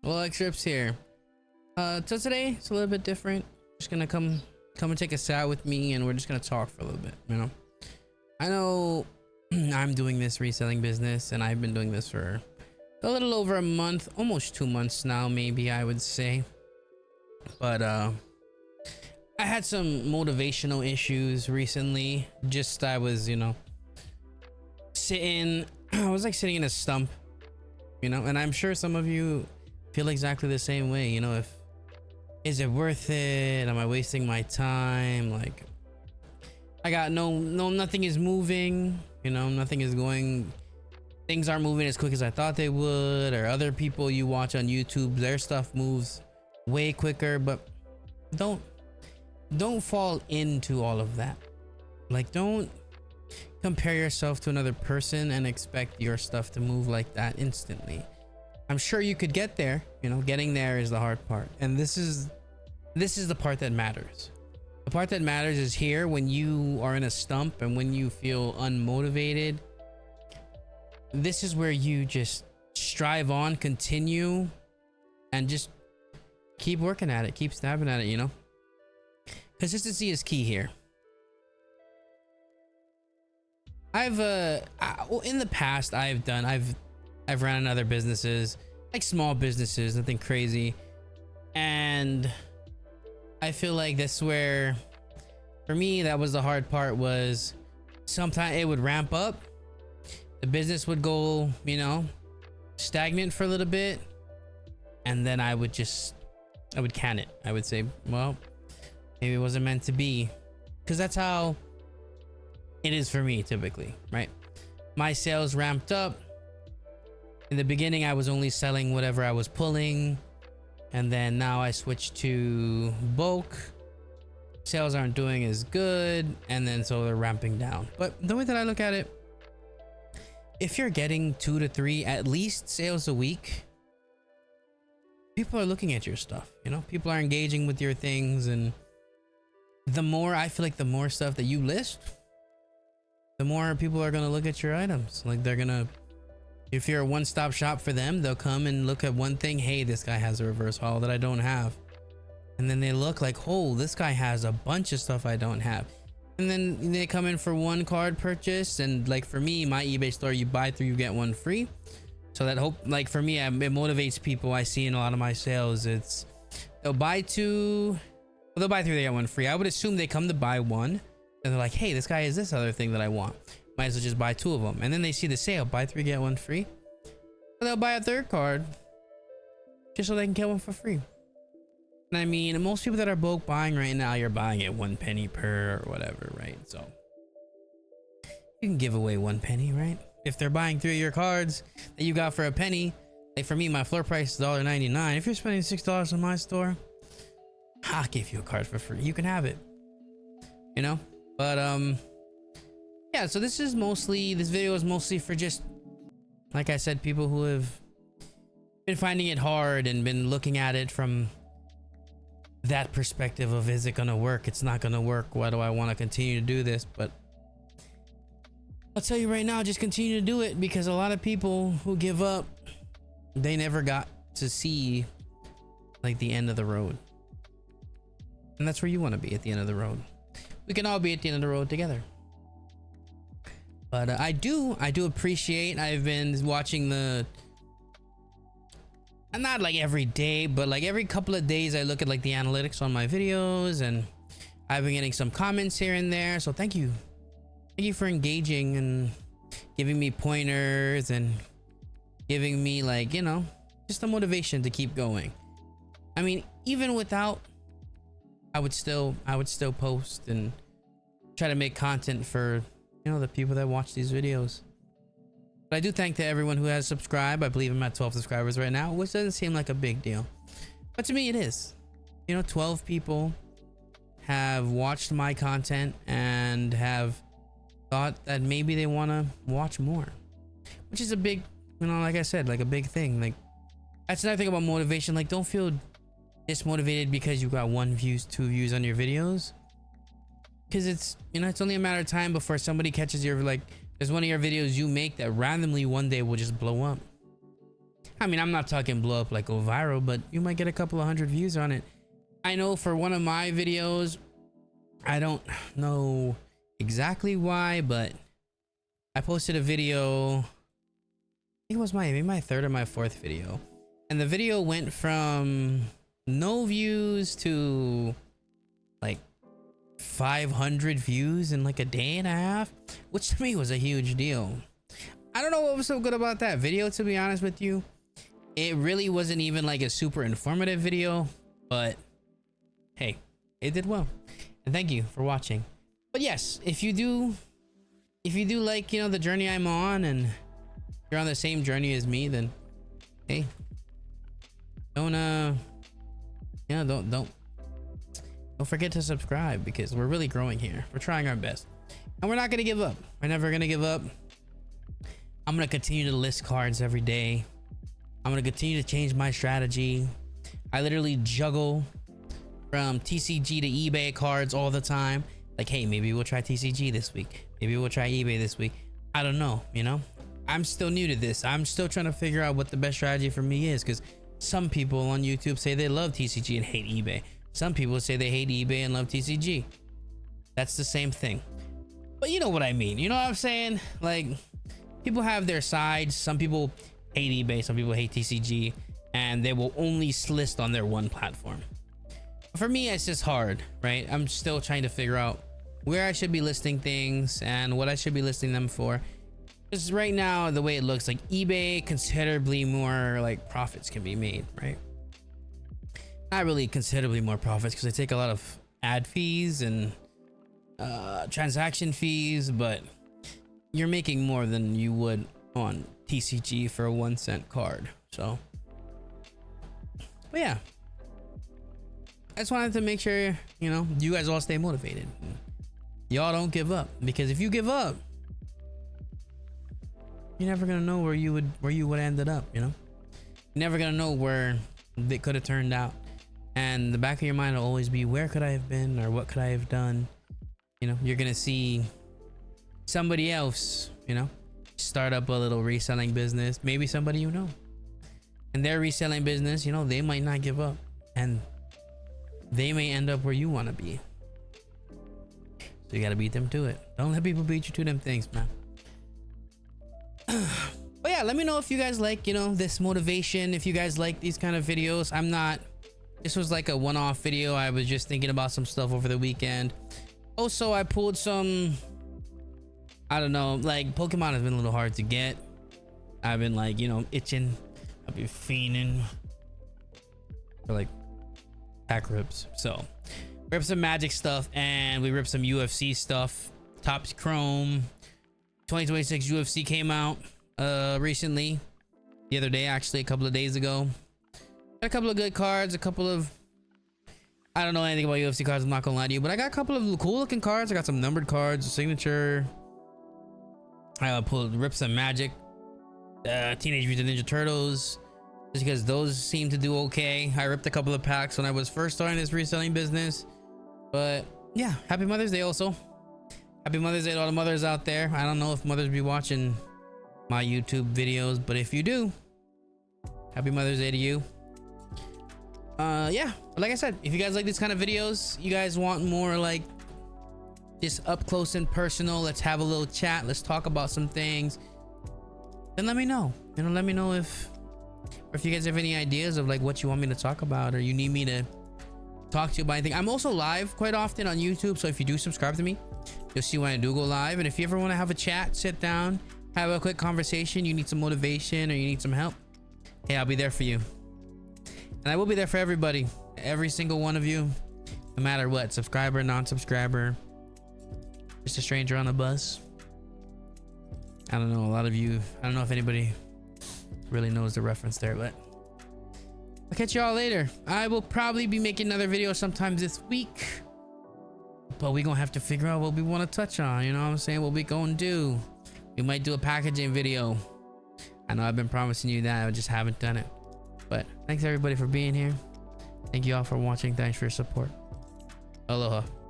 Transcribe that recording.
Well, X-Rips here. So today it's a little bit different. Just gonna come and take a sat with me, and we're just gonna talk for a little bit. I know I'm doing this reselling business, and I've been doing this for a little over a month, almost 2 months now, maybe I would say. But I had some motivational issues recently. Just I was, sitting. I was like sitting in a stump, and I'm sure some of you feel exactly the same way. If is it worth it? Am I wasting my time? Like, I got nothing is moving. Nothing is going. Things aren't moving as quick as I thought they would. Or other people you watch on YouTube, their stuff moves way quicker. But don't fall into all of that. Like, don't compare yourself to another person and expect your stuff to move like that instantly. I'm sure you could get there. Getting there is the hard part, and this is the part that matters. The part that matters is here when you are in a stump and when you feel unmotivated. This is where you just strive on, continue, and just keep working at it, keep stabbing at it. Consistency is key here. In the past I've ran other businesses, like small businesses, nothing crazy, and I feel like that's where, for me, that was the hard part. Was sometimes it would ramp up, the business would go, stagnant for a little bit, and then I would can it. I would say, well, maybe it wasn't meant to be, because that's how it is for me typically, right? My sales ramped up. In the beginning, I was only selling whatever I was pulling, and then now I switched to bulk. Sales aren't doing as good, and then so they're ramping down. But the way that I look at it, if you're getting 2 to 3 at least sales a week, people are looking at your stuff. People are engaging with your things, and the more stuff that you list, the more people are gonna look at your items. Like, if you're a one-stop shop for them, they'll come and look at one thing. Hey, this guy has a reverse haul that I don't have. And then they look like, oh, this guy has a bunch of stuff I don't have. And then they come in for one card purchase. And like for me, my eBay store, you buy 3, you get 1 free. So that for me, it motivates people. I see in a lot of my sales, they'll buy 2, they'll buy 3, they get 1 free. I would assume they come to buy 1, and they're like, hey, this guy has this other thing that I want. Might as well just buy 2 of them. And then they see the sale, buy 3, get 1 free. So they'll buy a 3rd card just so they can get 1 for free. And I mean, most people that are bulk buying right now, you're buying it 1 penny per or whatever, right? So you can give away 1 penny, right? If they're buying 3 of your cards that you got for a penny, like for me, my floor price is $1.99. If you're spending $6 in my store, I'll give you a card for free. You can have it, But yeah, so this video is mostly for just, like I said, people who have been finding it hard and been looking at it from that perspective of, is it gonna work? It's not gonna work. Why do I want to continue to do this? But I'll tell you right now, just continue to do it, because a lot of people who give up, they never got to see like the end of the road. And that's where you want to be, at the end of the road. We can all be at the end of the road together. But I do appreciate, I've been watching not like every day, but like every couple of days I look at like the analytics on my videos, and I've been getting some comments here and there. So thank you for engaging and giving me pointers and giving me like, just the motivation to keep going. I mean, even without, I would still post and try to make content for the people that watch these videos. But I do thank to everyone who has subscribed. I believe I'm at 12 subscribers right now, which doesn't seem like a big deal, but to me it is. 12 people have watched my content and have thought that maybe they want to watch more, which is a big, like I said, like a big thing. Like, that's another thing about motivation. Like, don't feel dismotivated because you got 1 view, 2 views on your videos, because it's it's only a matter of time before somebody catches there's one of your videos you make that randomly one day will just blow up. I mean, I'm not talking blow up like go viral, but you might get a couple of 100 views on it. I know for one of my videos, I don't know exactly why, but I posted a video, I think it was maybe my third or my fourth video, and the video went from no views to like 500 views in like a day and a half, which to me was a huge deal. I don't know what was so good about that video, to be honest with you. It really wasn't even like a super informative video, but hey, it did well. And thank you for watching. But yes, if you do like, you know, the journey I'm on, and you're on the same journey as me, then hey, don't forget to subscribe, because we're really growing here. We're trying our best, and we're not gonna give up. We're never gonna give up. I'm gonna continue to list cards every day. I'm gonna continue to change my strategy. I literally juggle from TCG to eBay cards all the time. Like, hey, maybe we'll try TCG this week. Maybe we'll try eBay this week. I don't know, you know? I'm still new to this. I'm still trying to figure out what the best strategy for me is, because some people on YouTube say they love TCG and hate eBay. Some people say they hate eBay and love TCG. That's the same thing. But you know what I mean. You know what I'm saying? Like, people have their sides. Some people hate eBay, some people hate TCG, and they will only list on their one platform. For me, it's just hard, right? I'm still trying to figure out where I should be listing things and what I should be listing them for. Because right now, the way it looks, like eBay, considerably more like profits can be made, right? Not really considerably more profits, because they take a lot of ad fees and transaction fees, but you're making more than you would on TCG for a 1-cent card. So, but yeah, I just wanted to make sure, you know, you guys all stay motivated. Y'all don't give up, because if you give up, you're never gonna know where you would ended up. You know, you're never gonna know where it could have turned out, and the back of your mind will always be, where could I have been, or what could I have done? You know, you're gonna see somebody else, you know, start up a little reselling business, maybe somebody you know, and their reselling business, you know, they might not give up, and they may end up where you want to be. So you got to beat them to it. Don't let people beat you to them things, man. But yeah, let me know if you guys like, you know, this motivation, if you guys like these kind of videos. This was like a one-off video. I was just thinking about some stuff over the weekend. Also, I pulled some, I don't know, like Pokemon has been a little hard to get. I've been like, you know, itching. I've been fiending for like pack rips. So we ripped some Magic stuff, and we ripped some UFC stuff. Topps Chrome 2026 UFC came out recently, the other day, actually a couple of days ago. Got a couple of good cards, a couple of, I don't know anything about UFC cards, I'm not gonna lie to you, but I got a couple of cool looking cards. I got some numbered cards, a signature. I ripped some Magic, Teenage Mutant Ninja Turtles, just because those seem to do okay. I ripped a couple of packs when I was first starting this reselling business. But yeah, happy Mother's Day also. Happy Mother's Day to all the mothers out there. I don't know if mothers be watching my YouTube videos, but if you do, happy Mother's Day to you. Yeah, but like I said, if you guys like these kind of videos, you guys want more like just up close and personal, let's have a little chat, let's talk about some things, then let me know. You know, let me know if you guys have any ideas of like what you want me to talk about, or you need me to talk to you about anything. I'm also live quite often on YouTube, so if you do subscribe to me, you'll see when I do go live. And if you ever want to have a chat, sit down, have a quick conversation, you need some motivation or you need some help, hey, I'll be there for you. And I will be there for everybody, every single one of you, no matter what, subscriber, non-subscriber, just a stranger on the bus. I don't know, a lot of you, I don't know if anybody really knows the reference there, but I'll catch y'all later. I will probably be making another video sometime this week, but we gonna have to figure out what we want to touch on. You know what I'm saying? What we gonna do? We might do a packaging video. I know I've been promising you that, I just haven't done it. But thanks everybody for being here. Thank you all for watching. Thanks for your support. Aloha.